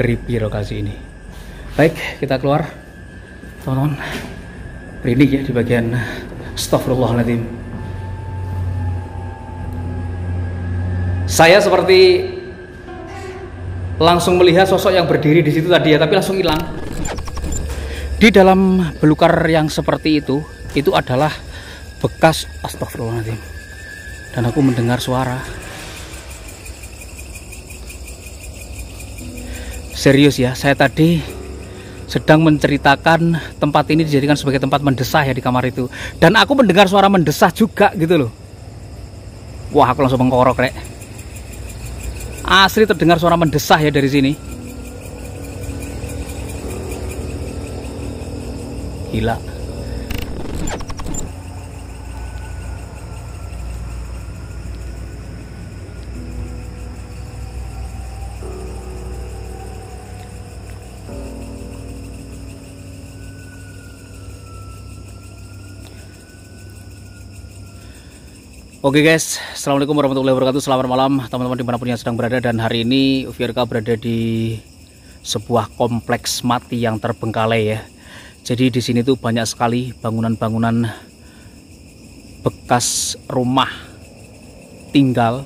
creepy lokasi ini. Baik, kita keluar teman-teman. Ini ya di bagian astagfirullahaladzim. Saya seperti langsung melihat sosok yang berdiri di situ tadi ya, tapi langsung hilang. Di dalam belukar yang seperti itu adalah bekas astagfirullahaladzim. Dan aku mendengar suara. Serius ya, saya tadi sedang menceritakan tempat ini dijadikan sebagai tempat mendesah ya di kamar itu. Dan aku mendengar suara mendesah juga gitu loh. Wah, aku langsung mengkorok rek. Asli terdengar suara mendesah ya dari sini. Gila. Oke guys, assalamualaikum warahmatullahi wabarakatuh. Selamat malam teman-teman dimanapun yang sedang berada. Dan hari ini Virka berada di sebuah kompleks mati yang terbengkalai ya. Jadi di sini tuh banyak sekali bangunan-bangunan bekas rumah tinggal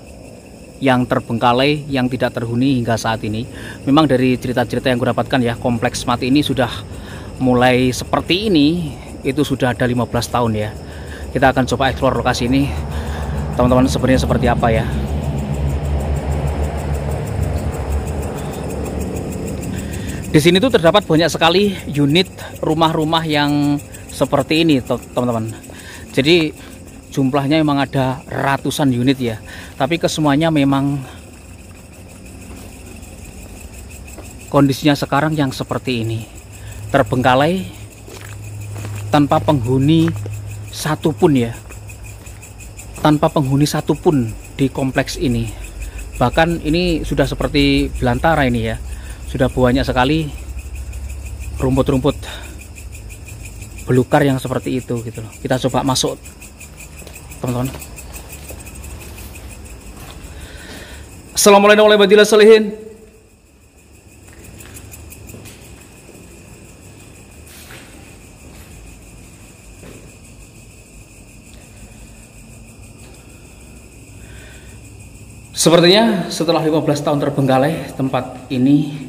yang terbengkalai, yang tidak terhuni hingga saat ini. Memang dari cerita-cerita yang gue dapatkan ya, kompleks mati ini sudah mulai seperti ini itu sudah ada 15 tahun ya. Kita akan coba explore lokasi ini teman-teman, sebenarnya seperti apa ya. Di sini tuh terdapat banyak sekali unit rumah-rumah yang seperti ini teman-teman. Jadi jumlahnya memang ada ratusan unit ya. Tapi kesemuanya memang kondisinya sekarang yang seperti ini. Terbengkalai tanpa penghuni satupun ya. Tanpa penghuni satupun di kompleks ini. Bahkan ini sudah seperti belantara ini ya. Sudah banyak sekali rumput-rumput belukar yang seperti itu gitu loh. Kita coba masuk teman-teman. Assalamualaikum warahmatullahi wabarakatuh. Sepertinya setelah 15 tahun terbengkalai, tempat ini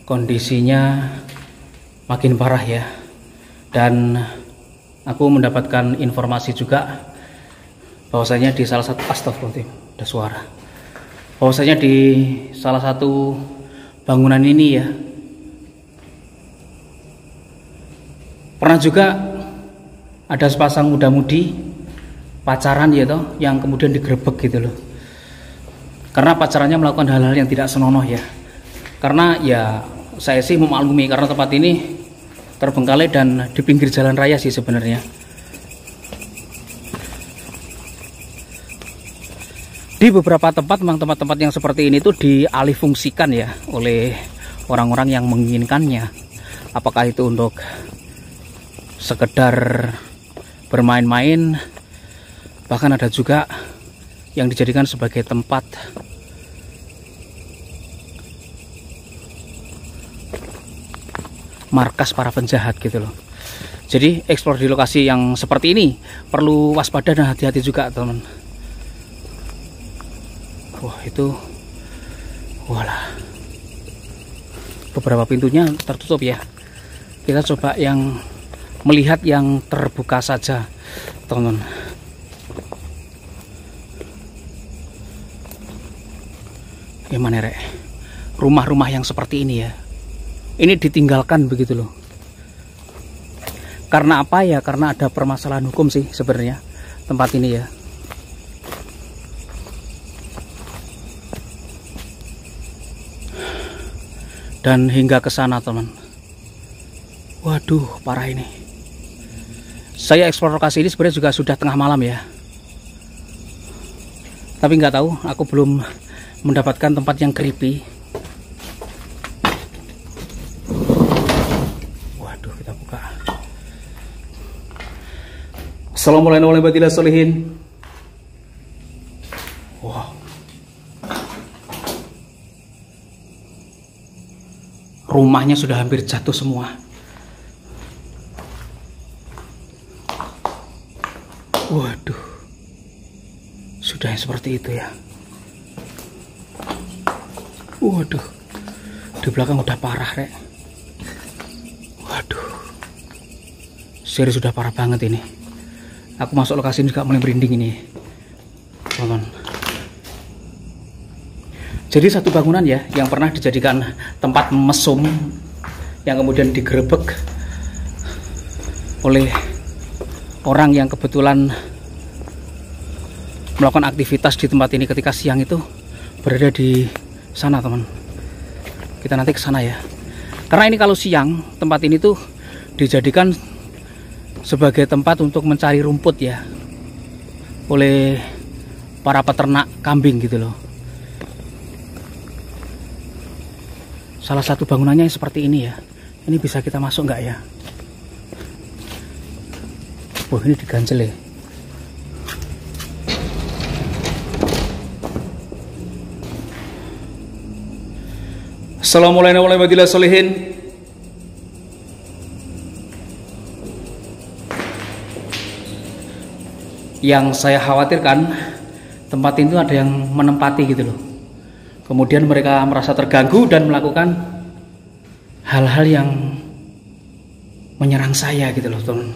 kondisinya makin parah ya. Dan aku mendapatkan informasi juga bahwasanya di salah satu astagfirullahaladzim, ada suara. Bahwasanya di salah satu bangunan ini ya, pernah juga ada sepasang muda-mudi pacaran ya toh, yang kemudian digerebek gitu loh. Karena pacarannya melakukan hal-hal yang tidak senonoh ya. Karena ya saya sih memaklumi karena tempat ini terbengkalai dan di pinggir jalan raya sih sebenarnya. Di beberapa tempat memang tempat-tempat yang seperti ini tuh dialihfungsikan ya oleh orang-orang yang menginginkannya. Apakah itu untuk sekedar bermain-main, bahkan ada juga yang dijadikan sebagai tempat markas para penjahat gitu loh. Jadi eksplor di lokasi yang seperti ini perlu waspada dan hati-hati juga teman. Wah itu, walah, beberapa pintunya tertutup ya. Kita coba yang melihat yang terbuka saja teman. Gimana rek? Rumah-rumah yang seperti ini ya, ini ditinggalkan begitu loh. Karena apa ya? Karena ada permasalahan hukum sih sebenarnya tempat ini ya. Dan hingga ke sana teman. Waduh, parah ini. Saya eksplor lokasi ini sebenarnya juga sudah tengah malam ya. Tapi nggak tahu, aku belum mendapatkan tempat yang creepy. Waduh, kita buka. Assalamualaikum warahmatullahi wabarakatuh. Wow. rumahnya sudah hampir jatuh semua. Waduh, sudah seperti itu ya. Waduh, di belakang udah parah rek. Waduh, serius sudah parah banget ini. Aku masuk lokasi ini juga mulai merinding ini, teman-teman. Jadi satu bangunan ya yang pernah dijadikan tempat mesum yang kemudian digerebek oleh orang yang kebetulan melakukan aktivitas di tempat ini ketika siang itu berada di sana, teman. Kita nanti ke sana ya. Karena ini kalau siang tempat ini tuh dijadikan sebagai tempat untuk mencari rumput ya oleh para peternak kambing gitu loh. Salah satu bangunannya seperti ini ya. Ini bisa kita masuk nggak ya? Wah, ini diganjel ya. Assalamualaikum warahmatullahi wabarakatuh. Yang saya khawatirkan tempat itu ada yang menempati gitu loh. Kemudian mereka merasa terganggu dan melakukan hal-hal yang menyerang saya gitu loh, teman.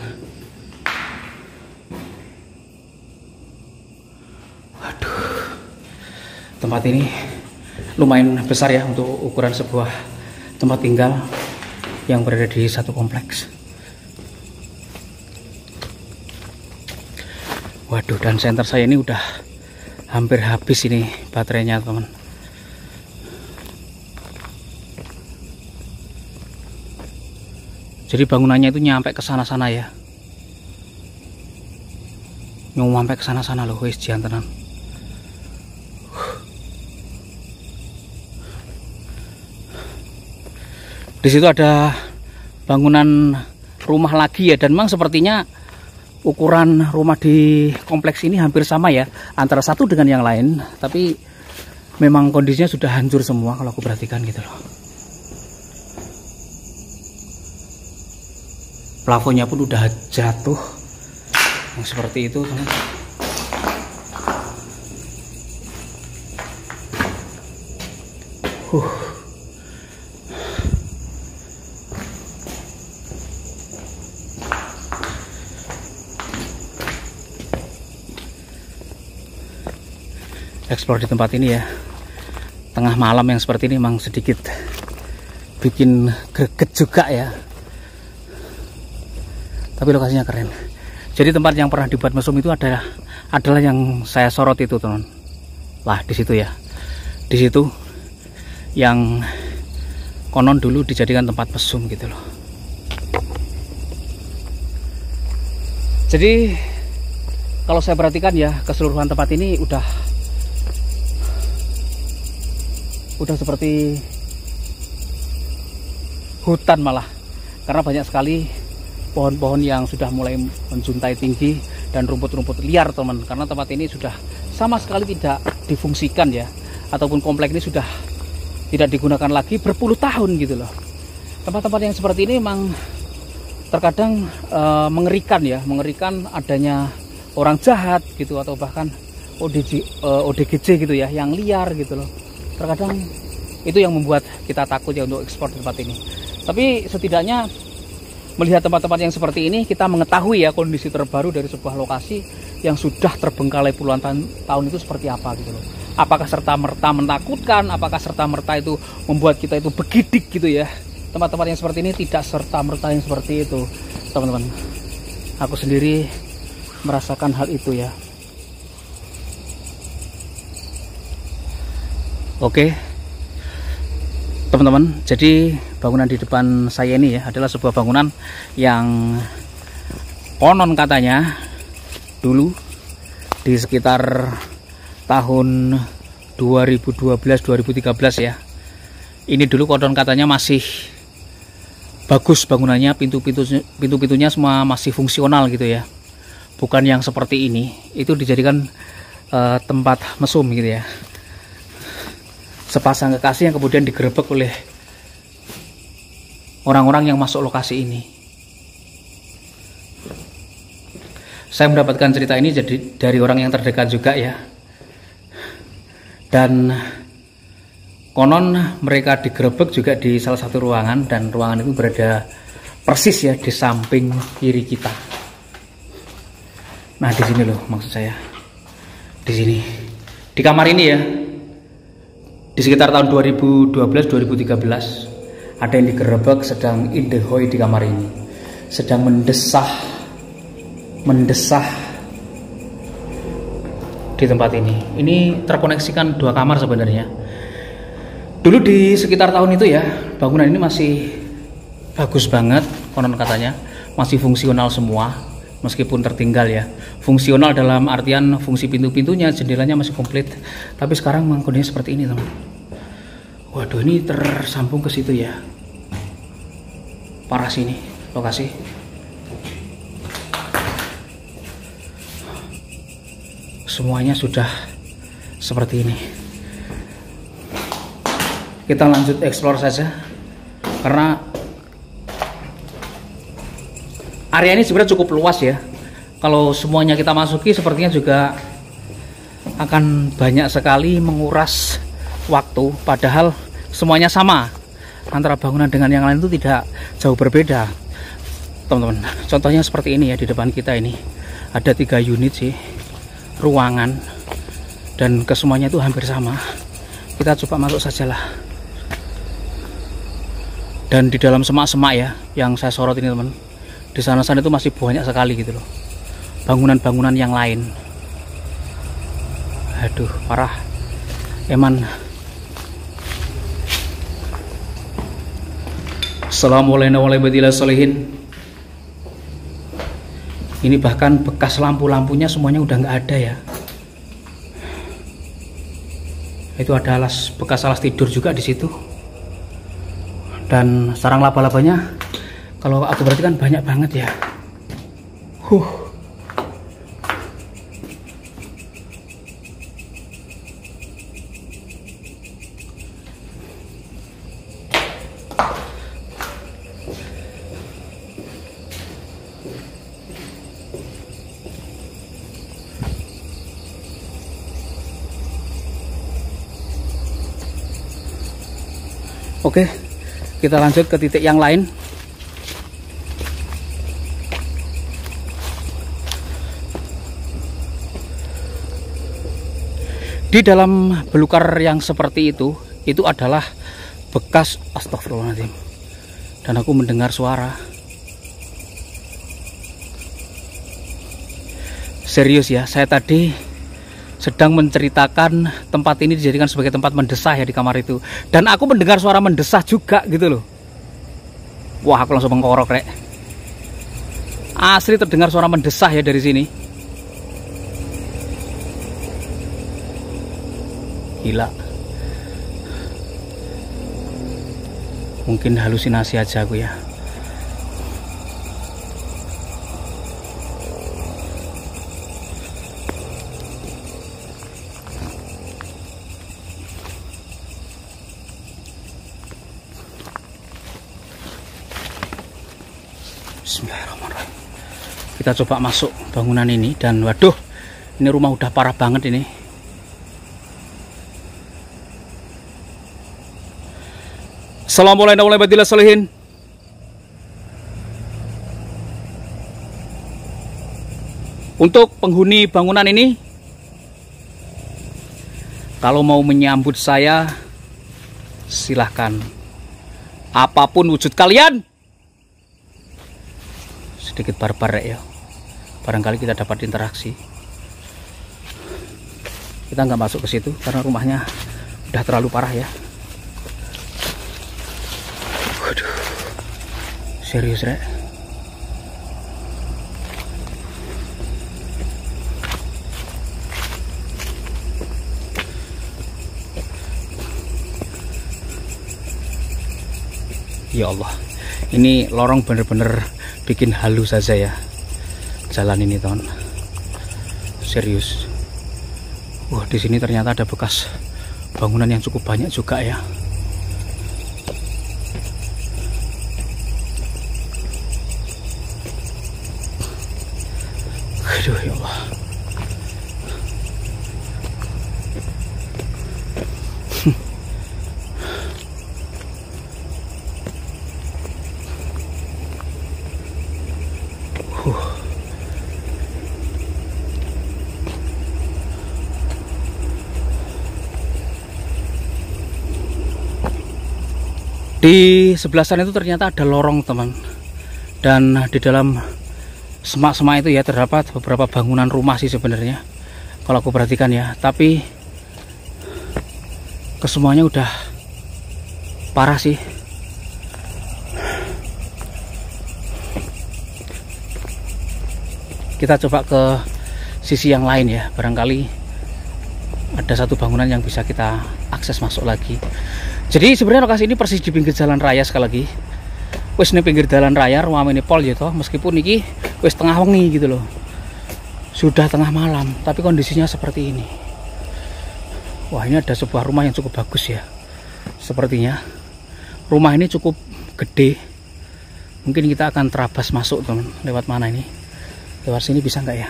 Waduh, tempat ini lumayan besar ya untuk ukuran sebuah tempat tinggal yang berada di satu kompleks. Waduh, dan senter saya ini udah hampir habis ini baterainya, teman. Jadi bangunannya itu nyampe ke sana-sana ya. Nyampe ke sana-sana loh, wis jantenan. Di situ ada bangunan rumah lagi ya, dan memang sepertinya ukuran rumah di kompleks ini hampir sama ya, antara satu dengan yang lain, tapi memang kondisinya sudah hancur semua kalau aku perhatikan gitu loh. Plafonnya pun udah jatuh yang seperti itu, teman. Eksplor di tempat ini ya, tengah malam yang seperti ini memang sedikit bikin greget juga ya, tapi lokasinya keren. Jadi tempat yang pernah dibuat mesum itu adalah yang saya sorot itu, teman. Lah di situ ya, di situ yang konon dulu dijadikan tempat mesum gitu loh. Jadi kalau saya perhatikan ya, keseluruhan tempat ini udah seperti hutan malah, karena banyak sekali pohon-pohon yang sudah mulai menjuntai tinggi dan rumput-rumput liar, teman. Karena tempat ini sudah sama sekali tidak difungsikan ya, ataupun komplek ini sudah tidak digunakan lagi berpuluh tahun gitu loh. Tempat-tempat yang seperti ini memang terkadang mengerikan ya, mengerikan adanya orang jahat gitu, atau bahkan ODGJ gitu ya, yang liar gitu loh. Terkadang itu yang membuat kita takut ya untuk ekspor di tempat ini. Tapi setidaknya melihat tempat-tempat yang seperti ini, kita mengetahui ya kondisi terbaru dari sebuah lokasi yang sudah terbengkalai puluhan tahun itu seperti apa gitu loh. Apakah serta-merta menakutkan, apakah serta-merta itu membuat kita itu begidik gitu ya. Tempat-tempat yang seperti ini tidak serta-merta yang seperti itu, teman-teman. Aku sendiri merasakan hal itu ya. Oke, teman-teman, jadi bangunan di depan saya ini ya adalah sebuah bangunan yang konon katanya dulu di sekitar tahun 2012-2013 ya. Ini dulu konon katanya masih bagus bangunannya, pintu-pintunya semua masih fungsional gitu ya. Bukan yang seperti ini, itu dijadikan tempat mesum gitu ya. Sepasang kekasih yang kemudian digerebek oleh orang-orang yang masuk lokasi ini. Saya mendapatkan cerita ini jadi dari orang yang terdekat juga ya. Dan konon mereka digerebek juga di salah satu ruangan, dan ruangan itu berada persis ya di samping kiri kita. Nah, di sini loh maksud saya. Di sini. Di kamar ini ya. Di sekitar tahun 2012-2013 ada yang digerebek sedang indehoi di kamar ini. Sedang mendesah di tempat ini. Ini terkoneksikan 2 kamar sebenarnya. Dulu di sekitar tahun itu ya, bangunan ini masih bagus banget konon katanya, masih fungsional semua meskipun tertinggal ya. Fungsional dalam artian fungsi pintu-pintunya, jendelanya masih komplit. Tapi sekarang memang kondisinya seperti ini, teman. Waduh, ini tersambung ke situ ya. Parah sini lokasi. Semuanya sudah seperti ini. Kita lanjut explore saja, karena area ini sebenarnya cukup luas ya. Kalau semuanya kita masuki sepertinya juga akan banyak sekali menguras waktu, padahal semuanya sama. Antara bangunan dengan yang lain itu tidak jauh berbeda, teman-teman. Contohnya seperti ini ya, di depan kita ini ada 3 unit sih ruangan, dan kesemuanya itu hampir sama. Kita coba masuk sajalah. Dan di dalam semak-semak ya yang saya sorot ini, teman, di sana-sana itu masih banyak sekali gitu loh bangunan-bangunan yang lain. Aduh, parah eman. Assalamualaikum warahmatullahi wabarakatuh. Ini bahkan bekas lampu-lampunya semuanya udah nggak ada ya. Itu ada bekas alas tidur juga di situ. Dan sarang laba-labanya kalau aku perhatikan banyak banget ya. Oke, kita lanjut ke titik yang lain. Di dalam belukar yang seperti itu adalah bekas, astagfirullahaladzim, dan aku mendengar suara. Serius ya, saya tadi sedang menceritakan tempat ini dijadikan sebagai tempat mendesah ya di kamar itu, dan aku mendengar suara mendesah juga gitu loh. Wah, aku langsung mengkorok rek. Asli terdengar suara mendesah ya dari sini. Gila. Mungkin halusinasi aja aku ya. Bismillahirrahmanirrahim. Kita coba masuk bangunan ini, dan waduh, ini rumah udah parah banget ini. Assalamualaikum warahmatullahi wabarakatuh. Untuk penghuni bangunan ini, kalau mau menyambut saya, silahkan. Apapun wujud kalian. Sedikit barbar ya. Barangkali kita dapat interaksi. Kita nggak masuk ke situ karena rumahnya udah terlalu parah ya. Waduh, serius rek. Ya Allah, ini lorong bener-bener bikin halu saja ya jalan ini, teman. Serius. Wah, di sini ternyata ada bekas bangunan yang cukup banyak juga ya. Aduh ya Allah. Di sebelah sana itu ternyata ada lorong, teman. Dan di dalam semak-semak itu ya terdapat beberapa bangunan rumah sih sebenarnya, kalau aku perhatikan ya. Tapi kesemuanya udah parah sih. Kita coba ke sisi yang lain ya. Barangkali ada satu bangunan yang bisa kita akses masuk lagi. Jadi sebenarnya lokasi ini persis di pinggir jalan raya. Sekali lagi, wis nih pinggir jalan raya rumah ini pol ya toh, meskipun ini wis tengah wengi gitu loh, sudah tengah malam, tapi kondisinya seperti ini. Wah, ini ada sebuah rumah yang cukup bagus ya. Sepertinya rumah ini cukup gede. Mungkin kita akan terabas masuk, teman. Lewat mana ini? Lewat sini bisa nggak ya?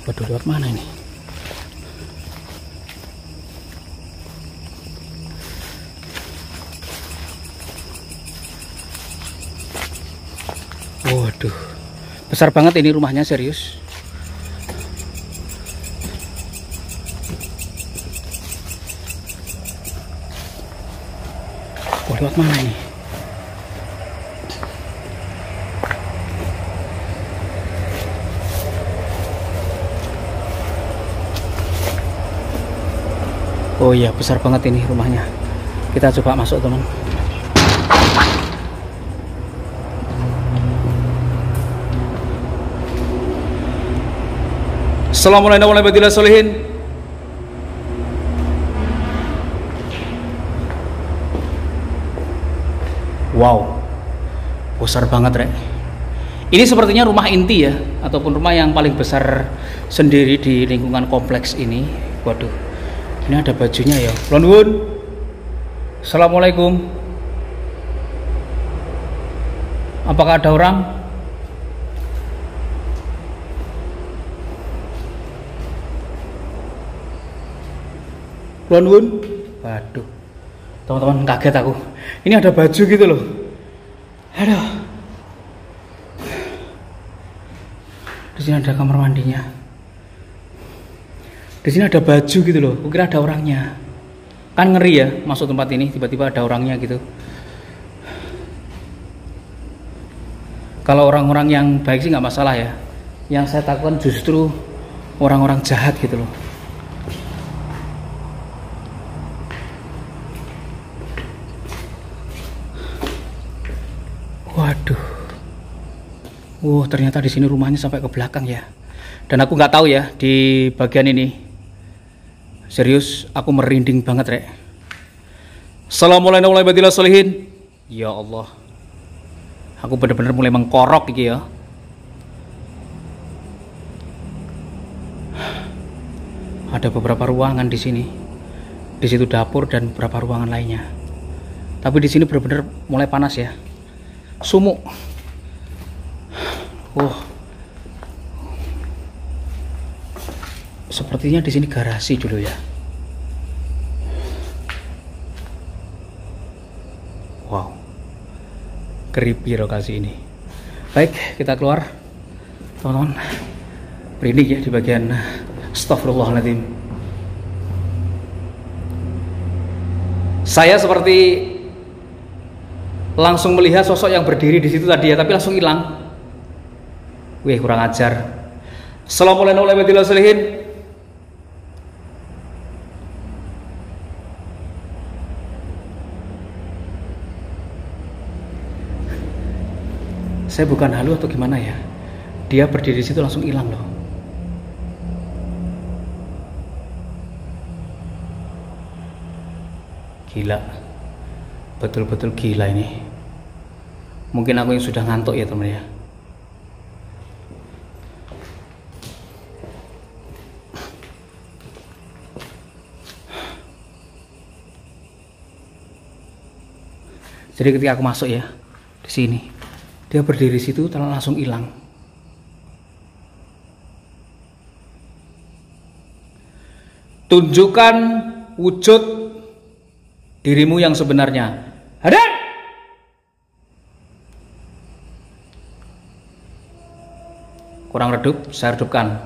Waduh, lewat mana ini? Waduh, besar banget ini rumahnya, serius. Oh, lewat mana ini? Oh iya, besar banget ini rumahnya. Kita coba masuk, teman. Assalamualaikum warahmatullahi wabarakatuh. Wow, besar banget, Rek. Ini sepertinya rumah inti ya, ataupun rumah yang paling besar sendiri di lingkungan kompleks ini. Waduh, ini ada bajunya ya. Lonwun. Assalamualaikum. Apakah ada orang? Lonwun. Waduh, teman-teman, kaget aku. Ini ada baju gitu loh. Aduh. Di sini ada kamar mandinya. Di sini ada baju gitu loh. Aku kira ada orangnya. Kan ngeri ya masuk tempat ini tiba-tiba ada orangnya gitu. Kalau orang-orang yang baik sih nggak masalah ya. Yang saya takutkan justru orang-orang jahat gitu loh. Waduh. Ternyata di sini rumahnya sampai ke belakang ya. Dan aku nggak tahu ya di bagian ini. Serius, aku merinding banget, Rek. Assalamualaikum warahmatullahi wabarakatuh. Ya Allah. Aku benar-benar mulai mengkorok gitu ya. Ada beberapa ruangan di sini. Di situ dapur dan beberapa ruangan lainnya. Tapi di sini benar-benar mulai panas ya. Sumuk. Sepertinya di sini garasi dulu ya. Wow, creepy lokasi ini. Baik, kita keluar, teman-teman. Merinding ya di bagian astagfirullahaladzim. Saya seperti langsung melihat sosok yang berdiri di situ tadi ya, tapi langsung hilang. Wih, kurang ajar. Assalamualaikum warahmatullahi wabarakatuh. Saya bukan halu atau gimana ya? Dia berdiri di situ langsung hilang loh. Gila. Betul-betul gila ini. Mungkin aku yang sudah ngantuk ya, teman ya. Jadi ketika aku masuk ya di sini, Dia berdiri situ langsung hilang. Tunjukkan wujud dirimu yang sebenarnya. Hadir! Kurang redup, saya redupkan.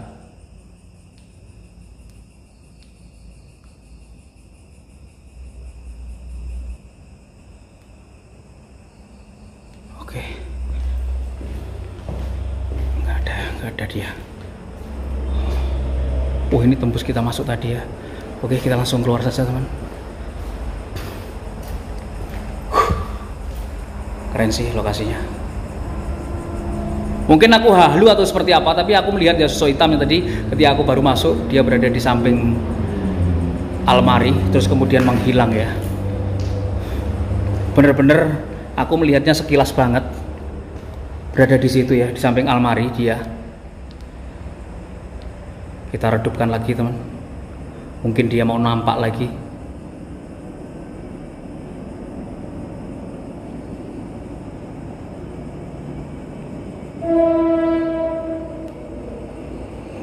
Oke. Nggak ada dia. Oh, ini tembus kita masuk tadi ya. Oke, kita langsung keluar saja, teman. Keren sih lokasinya. Mungkin aku halu atau seperti apa, tapi aku melihat ya sosok hitam yang tadi ketika aku baru masuk, dia berada di samping almari, terus kemudian menghilang ya. Bener-bener aku melihatnya sekilas banget, berada di situ ya, di samping almari dia. Kita redupkan lagi, teman. Mungkin dia mau nampak lagi.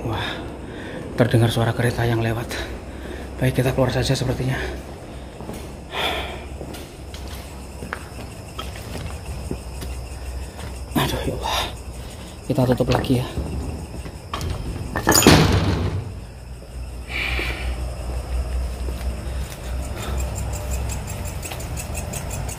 Wah, terdengar suara kereta yang lewat. Baik, kita keluar saja sepertinya. Aduh ya Allah, kita tutup lagi ya.